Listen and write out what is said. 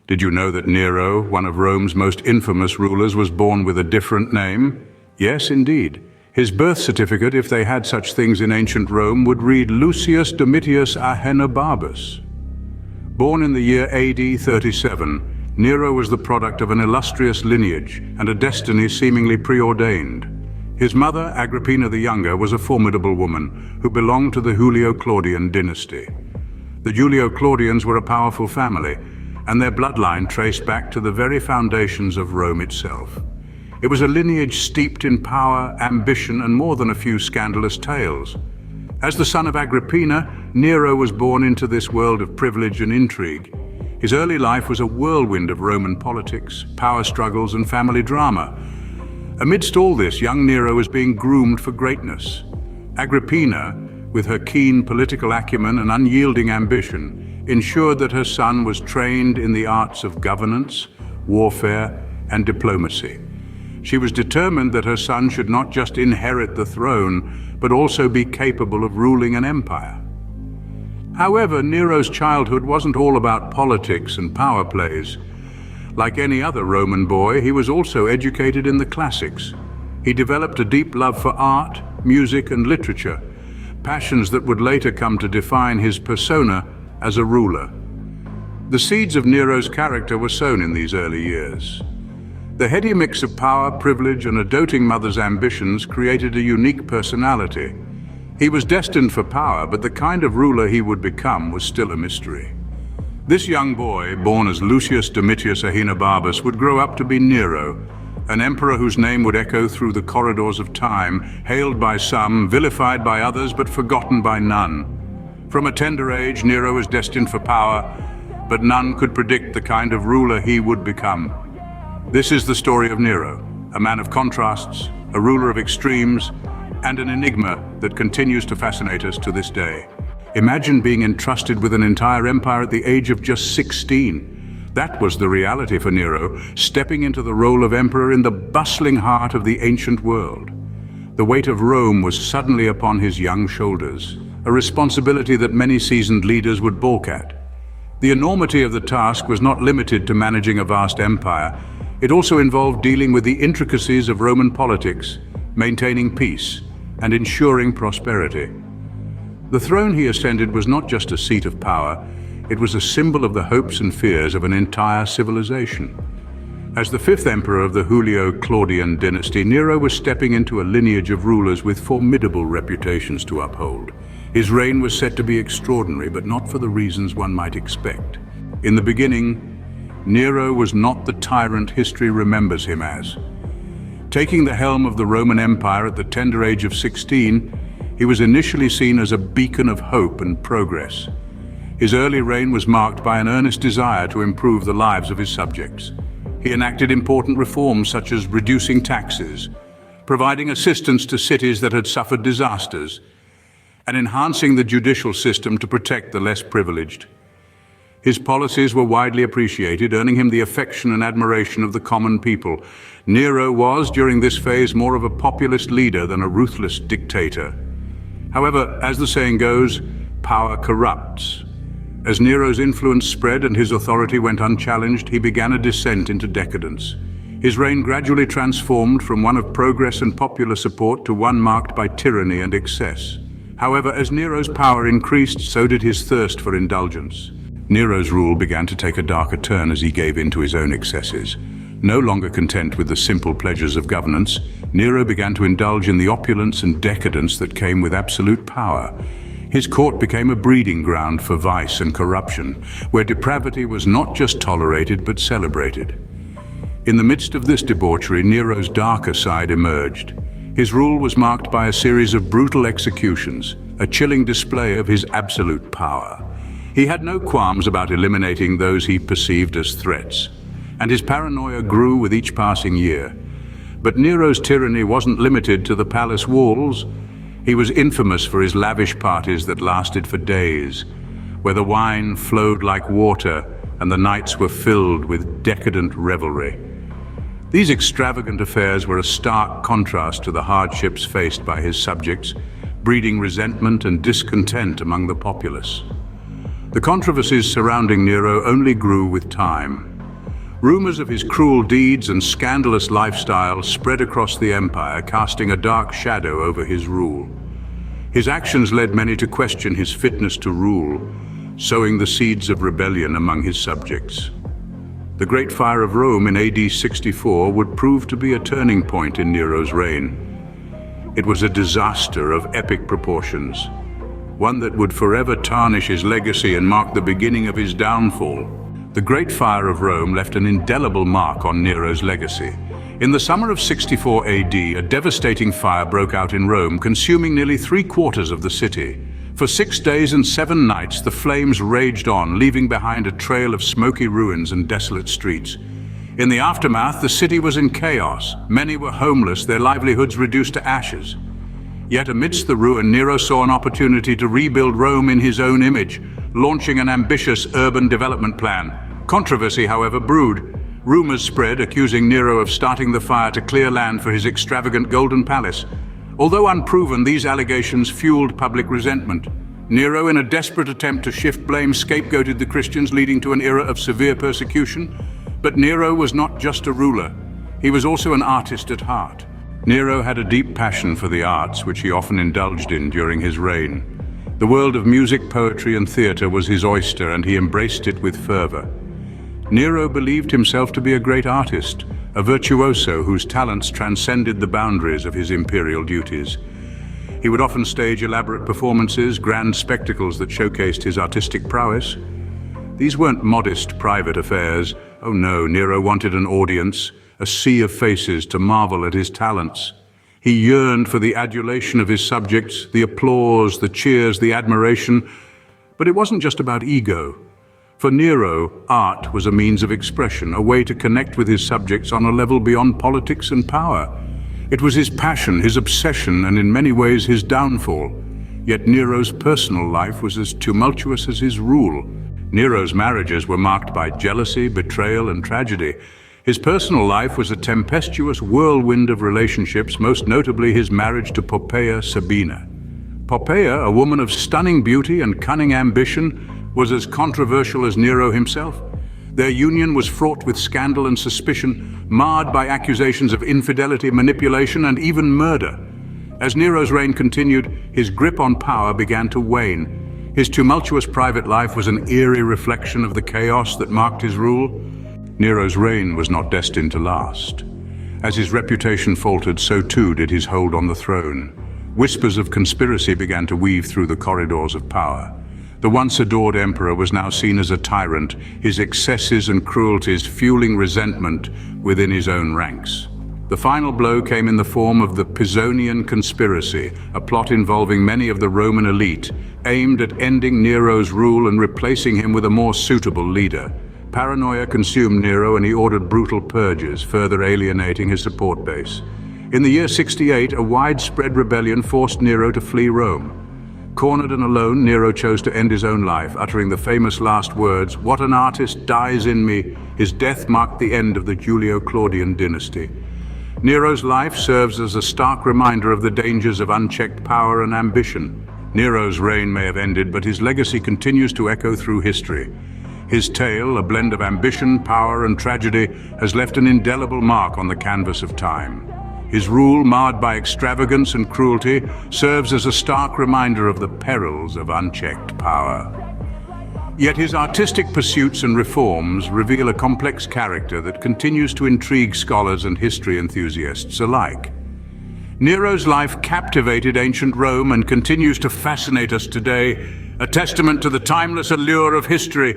Did you know that Nero, one of Rome's most infamous rulers, was born with a different name? Yes, indeed. His birth certificate, if they had such things in ancient Rome, would read Lucius Domitius Ahenobarbus. Born in the year AD 37, Nero was the product of an illustrious lineage and a destiny seemingly preordained. His mother, Agrippina the Younger, was a formidable woman who belonged to the Julio-Claudian dynasty. The Julio-Claudians were a powerful family, and their bloodline traced back to the very foundations of Rome itself. It was a lineage steeped in power, ambition, and more than a few scandalous tales. As the son of Agrippina, Nero was born into this world of privilege and intrigue. His early life was a whirlwind of Roman politics, power struggles, and family drama. Amidst all this, young Nero was being groomed for greatness. Agrippina, with her keen political acumen and unyielding ambition, ensured that her son was trained in the arts of governance, warfare, and diplomacy. She was determined that her son should not just inherit the throne, but also be capable of ruling an empire. However, Nero's childhood wasn't all about politics and power plays. Like any other Roman boy, he was also educated in the classics. He developed a deep love for art, music, and literature, passions that would later come to define his persona as a ruler. The seeds of Nero's character were sown in these early years. The heady mix of power, privilege, and a doting mother's ambitions created a unique personality. He was destined for power, but the kind of ruler he would become was still a mystery. This young boy, born as Lucius Domitius Ahenobarbus, would grow up to be Nero, an emperor whose name would echo through the corridors of time, hailed by some, vilified by others, but forgotten by none. From a tender age, Nero was destined for power, but none could predict the kind of ruler he would become. This is the story of Nero, a man of contrasts, a ruler of extremes, and an enigma that continues to fascinate us to this day. Imagine being entrusted with an entire empire at the age of just 16. That was the reality for Nero, stepping into the role of emperor in the bustling heart of the ancient world. The weight of Rome was suddenly upon his young shoulders, a responsibility that many seasoned leaders would balk at. The enormity of the task was not limited to managing a vast empire. It also involved dealing with the intricacies of Roman politics, maintaining peace, and ensuring prosperity. The throne he ascended was not just a seat of power, it was a symbol of the hopes and fears of an entire civilization. As the fifth emperor of the Julio-Claudian dynasty, Nero was stepping into a lineage of rulers with formidable reputations to uphold. His reign was set to be extraordinary, but not for the reasons one might expect. In the beginning, Nero was not the tyrant history remembers him as. Taking the helm of the Roman Empire at the tender age of 16, he was initially seen as a beacon of hope and progress. His early reign was marked by an earnest desire to improve the lives of his subjects. He enacted important reforms such as reducing taxes, providing assistance to cities that had suffered disasters, and enhancing the judicial system to protect the less privileged. His policies were widely appreciated, earning him the affection and admiration of the common people. Nero was, during this phase, more of a populist leader than a ruthless dictator. However, as the saying goes, power corrupts. As Nero's influence spread and his authority went unchallenged, he began a descent into decadence. His reign gradually transformed from one of progress and popular support to one marked by tyranny and excess. However, as Nero's power increased, so did his thirst for indulgence. Nero's rule began to take a darker turn as he gave in to his own excesses. No longer content with the simple pleasures of governance, Nero began to indulge in the opulence and decadence that came with absolute power. His court became a breeding ground for vice and corruption, where depravity was not just tolerated but celebrated. In the midst of this debauchery, Nero's darker side emerged. His rule was marked by a series of brutal executions, a chilling display of his absolute power. He had no qualms about eliminating those he perceived as threats, and his paranoia grew with each passing year. But Nero's tyranny wasn't limited to the palace walls. He was infamous for his lavish parties that lasted for days, where the wine flowed like water and the nights were filled with decadent revelry. These extravagant affairs were a stark contrast to the hardships faced by his subjects, breeding resentment and discontent among the populace. The controversies surrounding Nero only grew with time. Rumors of his cruel deeds and scandalous lifestyle spread across the empire, casting a dark shadow over his rule. His actions led many to question his fitness to rule, sowing the seeds of rebellion among his subjects. The Great Fire of Rome in AD 64 would prove to be a turning point in Nero's reign. It was a disaster of epic proportions, one that would forever tarnish his legacy and mark the beginning of his downfall. The Great Fire of Rome left an indelible mark on Nero's legacy. In the summer of 64 AD, a devastating fire broke out in Rome, consuming nearly 3/4 of the city. For 6 days and 7 nights, the flames raged on, leaving behind a trail of smoky ruins and desolate streets. In the aftermath, the city was in chaos. Many were homeless, their livelihoods reduced to ashes. Yet amidst the ruin, Nero saw an opportunity to rebuild Rome in his own image, launching an ambitious urban development plan. Controversy, however, brewed. Rumors spread, accusing Nero of starting the fire to clear land for his extravagant golden palace. Although unproven, these allegations fueled public resentment. Nero, in a desperate attempt to shift blame, scapegoated the Christians, leading to an era of severe persecution. But Nero was not just a ruler. He was also an artist at heart. Nero had a deep passion for the arts, which he often indulged in during his reign. The world of music, poetry, and theater was his oyster, and he embraced it with fervor. Nero believed himself to be a great artist, a virtuoso whose talents transcended the boundaries of his imperial duties. He would often stage elaborate performances, grand spectacles that showcased his artistic prowess. These weren't modest private affairs. Oh no, Nero wanted an audience, a sea of faces to marvel at his talents. He yearned for the adulation of his subjects, the applause, the cheers, the admiration. But it wasn't just about ego. For Nero, art was a means of expression, a way to connect with his subjects on a level beyond politics and power. It was his passion, his obsession, and in many ways his downfall. Yet Nero's personal life was as tumultuous as his rule. Nero's marriages were marked by jealousy, betrayal, and tragedy. His personal life was a tempestuous whirlwind of relationships, most notably his marriage to Poppaea Sabina. Poppaea, a woman of stunning beauty and cunning ambition, was as controversial as Nero himself. Their union was fraught with scandal and suspicion, marred by accusations of infidelity, manipulation, and even murder. As Nero's reign continued, his grip on power began to wane. His tumultuous private life was an eerie reflection of the chaos that marked his rule. Nero's reign was not destined to last. As his reputation faltered, so too did his hold on the throne. Whispers of conspiracy began to weave through the corridors of power. The once adored emperor was now seen as a tyrant, his excesses and cruelties fueling resentment within his own ranks. The final blow came in the form of the Pisonian conspiracy, a plot involving many of the Roman elite, aimed at ending Nero's rule and replacing him with a more suitable leader. Paranoia consumed Nero, and he ordered brutal purges, further alienating his support base. In the year 68, a widespread rebellion forced Nero to flee Rome. Cornered and alone, Nero chose to end his own life, uttering the famous last words, "What an artist dies in me." His death marked the end of the Julio-Claudian dynasty. Nero's life serves as a stark reminder of the dangers of unchecked power and ambition. Nero's reign may have ended, but his legacy continues to echo through history. His tale, a blend of ambition, power, and tragedy, has left an indelible mark on the canvas of time. His rule, marred by extravagance and cruelty, serves as a stark reminder of the perils of unchecked power. Yet his artistic pursuits and reforms reveal a complex character that continues to intrigue scholars and history enthusiasts alike. Nero's life captivated ancient Rome and continues to fascinate us today, a testament to the timeless allure of history.